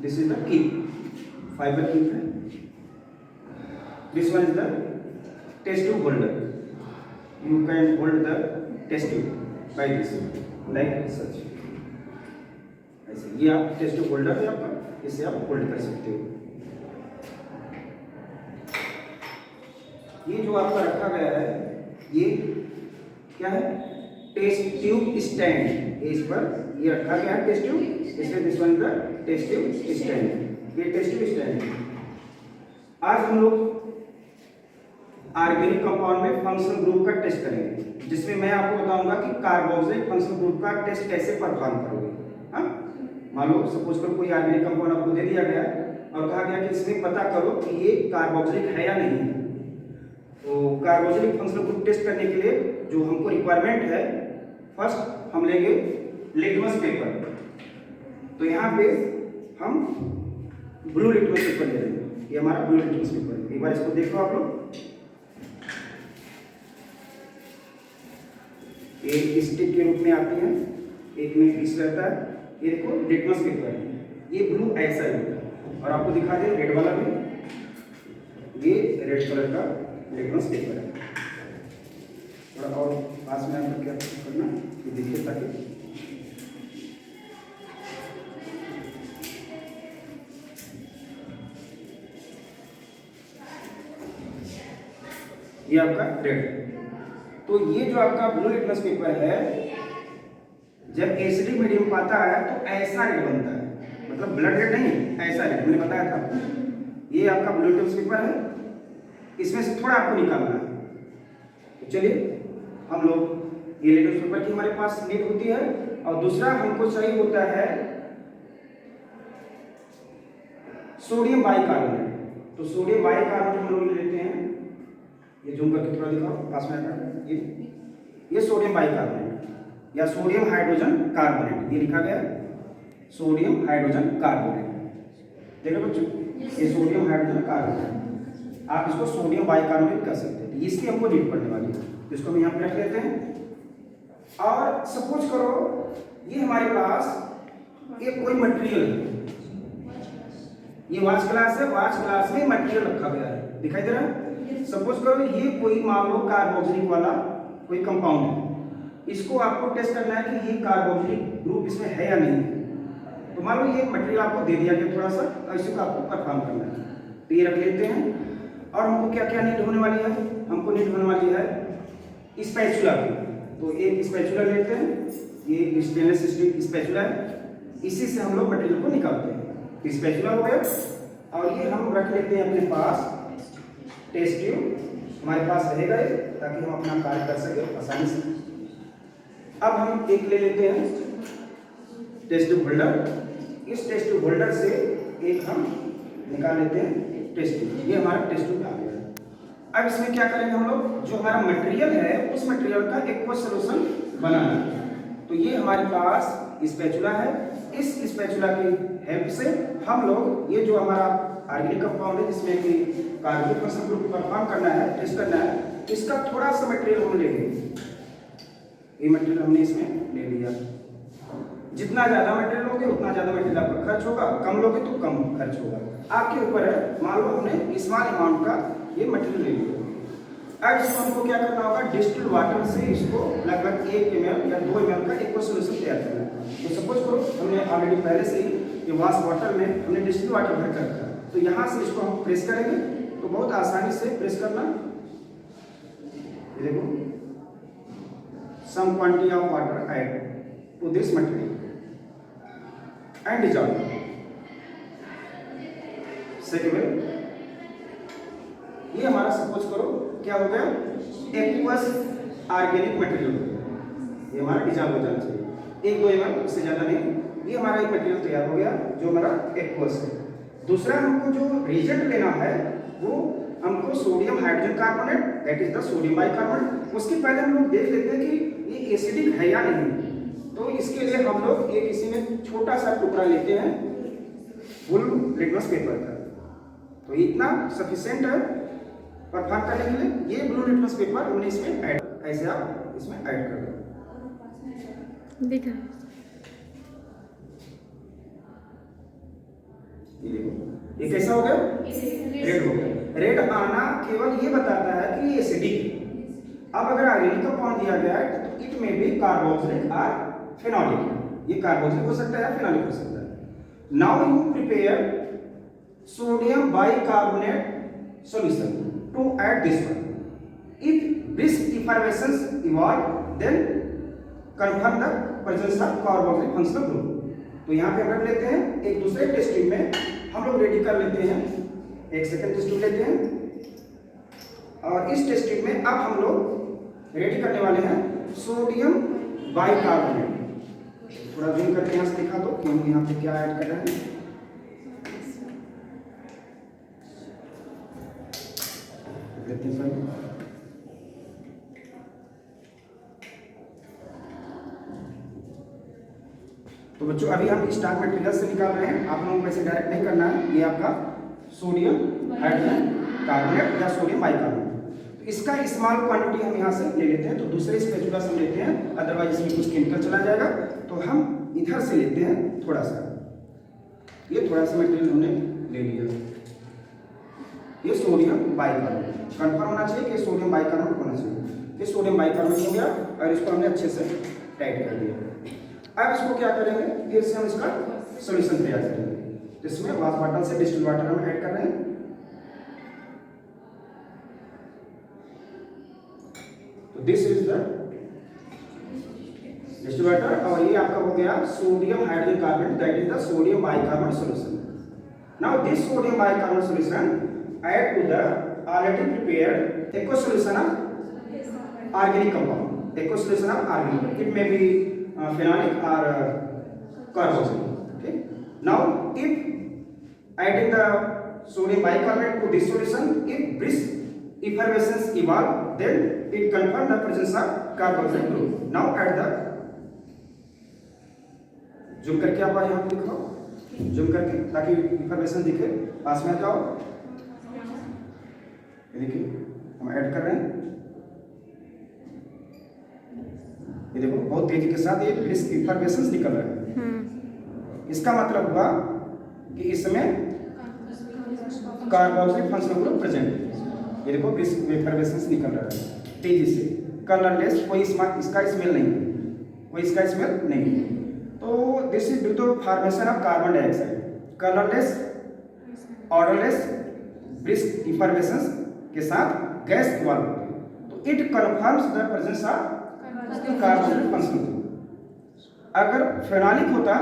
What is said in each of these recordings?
This is the keep, fibre keep है। This one is the test tube holder, you can hold the test tube by this, like such, ऐसे। ये आप test tube holder है आपका, इसे आप hold कर सकते हो। ये जो आपका रखा गया है ये क्या है, टेस्ट ट्यूब स्टैंड, इस पर ये रखा गया है टेस्ट ट्यूब, इसलिए this one the test tube stand, ये टेस्ट ट्यूब स्टैंड है। आज हम लोग ऑर्गेनिक कंपाउंड में फंक्शनल ग्रुप का टेस्ट करेंगे, जिसमें मैं आपको बताऊंगा कि कार्बोक्सिलिक फंक्शनल ग्रुप का टेस्ट कैसे परफॉर्म करोगे। हाँ, मान लो सपोज करो कोई ऑर्गेनिक कंपाउंड आपको दे दिया गया और कहा गया कि इसमें पता करो कि ये कार्बोक्सिलिक है या नहीं है। तो कार्बोक्सिलिक फंक्शनल ग्रुप टेस्ट करने के लिए जो हमको रिक्वायरमेंट है, फर्स्ट हम लेंगे लिटमस पेपर। तो यहाँ पे हम ब्लू लिटमस पेपर ले रहे हैं, ये हमारा ब्लू लिटमस पेपर है। एक बार इसको देखो आप लोग, एक स्टिक के रूप में आती है, एक में पीस रहता है। ये देखो लिटमस पेपर है, ये ब्लू ऐसा ही होता है। और आपको दिखा दें रेड वाला भी, ये रेड कलर का लिटमस पेपर है। थोड़ा और पास में आपको क्या करना ये देखिए, ताकि ये आपका रेड। तो ये जो आपका ब्लू लिटमस पेपर है, जब एसिडिक मीडियम पाता है तो ऐसा रेड बनता है, मतलब ब्लड रेड नहीं, ऐसा रेड, मैंने बताया था आपको। ये आपका ब्लू लिटमस पेपर है, इसमें से थोड़ा आपको निकालना है। तो चलिए हम लोग, ये लिटमस पेपर की हमारे पास नीड होती है, और दूसरा हमको चाहिए होता है सोडियम बाइकार्बोनेट। तो सोडियम बाइकार्बोनेट हम लोग लेते हैं, ये जूम करके थोड़ा दिखाओ पास में आकर, ये सोडियम बाइकार्बोनेट या सोडियम हाइड्रोजन कार्बोनेट, ये लिखा गया है सोडियम हाइड्रोजन कार्बोनेट। देखो बच्चों, ये सोडियम हाइड्रोजन कार्बोनेट, आप इसको सोडियम बाइकार्बोनेट कर सकते हैं। इसकी हमको नीड पड़ने वाली है, जिसको हम यहाँ पे रख लेते हैं। और सपोज करो ये हमारे पास एक कोई मटेरियल है, ये वॉच ग्लास है, वॉच ग्लास में मटेरियल रखा गया है, दिखाई दे रहा है। सपोज करो ये कोई मान लो कार्बोक्सिलिक वाला कोई कंपाउंड है, इसको आपको टेस्ट करना है कि ये कार्बोक्सिलिक ग्रुप इसमें है या नहीं है। तो मान लो ये मटेरियल आपको दे दिया गया थोड़ा सा, और इसी को आपको परफॉर्म करना है। तो ये रख लेते हैं। और हमको क्या क्या नीड होने वाली है, हमको नीड होने वाली है स्पैचुला की। तो एक स्पैचुला लेते हैं, ये स्टेनलेस स्टील स्पैचुला है, इसी से हम लोग मटेरियल को निकालते हैं। स्पैचुला हो गया, और ये हम रख लेते हैं अपने पास टेस्ट ट्यूब, हमारे पास रहेगा ये, ताकि हम अपना कार्य कर सके आसानी से। अब हम एक ले लेते हैं टेस्ट ट्यूब होल्डर, इस टेस्ट ट्यूब होल्डर से एक हम निकाल लेते हैं टेस्ट ट्यूब, ये हमारा टेस्ट ट्यूब आ गया है। अब इसमें क्या करेंगे हम लोग, जो हमारा मटेरियल है उस मटेरियल का एक्वस सॉल्यूशन बनाना है। तो ये हमारे पास स्पैचुला है, इस स्पैचुला की हेल्प से हम लोग ये जो हमारा ऑर्गेनिक कंपाउंड है, जिसमें कि कार्बोनिक फंक्शनल ग्रुप परफॉर्म करना है, टेस्ट करना है, इसका थोड़ा सा मटेरियल हम लेंगे। ये मटेरियल हमने इसमें ले लिया, जितना ज्यादा मटेरियल लोगे उतना ज्यादा मटेरियल आपका खर्च होगा, कम लोगे तो कम खर्च होगा, आपके ऊपर है। मान लो हमने स्मॉल अमाउंट का ये मटेरियल ले लिया। अब इसको हमको क्या करना होगा, डिस्टिल्ड वाटर से इसको लगभग 1 ml या 2 ml का एक्वस सॉल्यूशन तैयार करना है। तो सपोज करो हमने ऑलरेडी पहले से ही ये वॉश वाटर में हमने डिस्टिल्ड वाटर भर कर रखा है, तो यहाँ से इसको हम प्रेस करेंगे, तो बहुत आसानी से प्रेस करना। ये देखो, some quantity of water add to this material and dissolve. Second, ये हमारा सपोज करो क्या हो गया, एक्वस ऑर्गेनिक मटेरियल हो गया, ये हमारा डिसॉल्व हो जाना चाहिए, 1-2 ml, उससे ज्यादा नहीं। ये हमारा एक मटेरियल तैयार हो गया जो हमारा एक्वस है। दूसरा हमको जो रिजल्ट लेना है वो हमको sodium hydrogen carbonate, that is the sodium bicarbonate. उसके पहले हम लोग देख लेते हैं कि ये एसिडिक है या नहीं। तो इसके लिए हम लोग एक इसी में छोटा सा टुकड़ा लेते हैं ब्लू लिटमस पेपर का, तो इतना सफिशिएंट है परफॉर्म करने के लिए। ये ब्लू लिटमस पेपर हमने इसमें ऐड, ऐसे आप इसमें ऐड कर दो। दिख रहा है। ये देखो ये कैसा हो गया, रेड हो गया। रेड आना केवल ये बताता है कि ये एसिडिक है। अब अगर आर्गेनिक कंपाउंड दिया गया है तो इट में भी कार्बोक्सिलिक और फेनोलिक, ये कार्बोक्सिलिक हो सकता है या फेनोलिक हो सकता है। Now you prepare sodium bicarbonate solution to add this one. If brisk effervescence evolve then confirm the presence of carboxylic functional group। तो यहाँ पे हम रख लेते हैं एक दूसरे टेस्ट ट्यूब में, हम लोग रेडी कर लेते हैं, एक सेकंड टेस्ट ट्यूब लेते हैं और इस टेस्ट ट्यूब में अब हम लोग रेडी करने वाले हैं सोडियम बाइकार्बोनेट। थोड़ा जूम करके यहाँ से दिखा दो कि हम यहाँ पे क्या ऐड कर रहे हैं। देखते हैं सर, तो बच्चों अभी हम स्टार्ट मटेरियल से निकाल रहे हैं, आप लोगों को ऐसे डायरेक्ट नहीं करना है। ये आपका सोडियम हाइड्रोजन कार्बोनेट या सोडियम बाइकार्बोनेट, तो इसका स्मॉल क्वांटिटी हम यहाँ से ले लेते हैं। तो दूसरे स्पेचुला से लेते हैं, अदरवाइज इसमें कुछ केमिकल चला जाएगा। तो हम इधर से लेते हैं थोड़ा सा, ये थोड़ा सा मटेरियल हमने ले लिया। ये सोडियम बाइकार्बोनेट कंफर्म होना चाहिए कि सोडियम बाइकार्बोनेट होना चाहिए। ये सोडियम बाइकार्बोनेट हो गया और इसको हमने अच्छे से टाइट कर दिया। अब इसको क्या करेंगे, फिर से हम इसका सॉल्यूशन तैयार करेंगे। तो इसमें वाश बॉटल से डिस्टिल वाटर हम ऐड कर रहे हैं। तो this is the distil water और ये आपका हो गया sodium hydrogen carbonate, that is the sodium bicarbonate solution. Now this sodium bicarbonate solution add to the already prepared aqueous solution of organic compound, aqueous solution of organic, it may be phenolic or carboxylic। Okay, now if adding the sodium bicarbonate to this solution, if brisk effervescence evolve then it confirm the presence of carboxylic group। now add the, zoom करके आप यहाँ पे लिखो, zoom करके ताकि effervescence दिखे, पास में आ जाओ। ये देखिए हम ऐड कर रहे हैं, ये देखो बहुत तेजी के साथ ये ब्रिस्क इफर्वेसेंस निकल रहा है। इसका मतलब हुआ कि इसमें कार्बोक्सिलिक फंक्शनल ग्रुप प्रेजेंट है। ये देखो ब्रिस्क इफर्वेसेंस निकल रहा है तेजी से, कलरलेस, कोई इसका स्मेल नहीं है, कोई इसका स्मेल नहीं है। तो this is due to formation of carbon dioxide, colourless, odourless, brisk effervescence के साथ गैस इवॉल्व होती है। तो it confirms the presence of carboxylic functional group. अगर फेनोलिक होता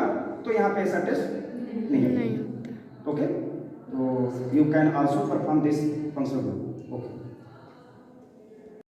तो यहाँ पे ऐसा टेस्ट नहीं होता। ओके, तो you can also perform this functional group. Okay.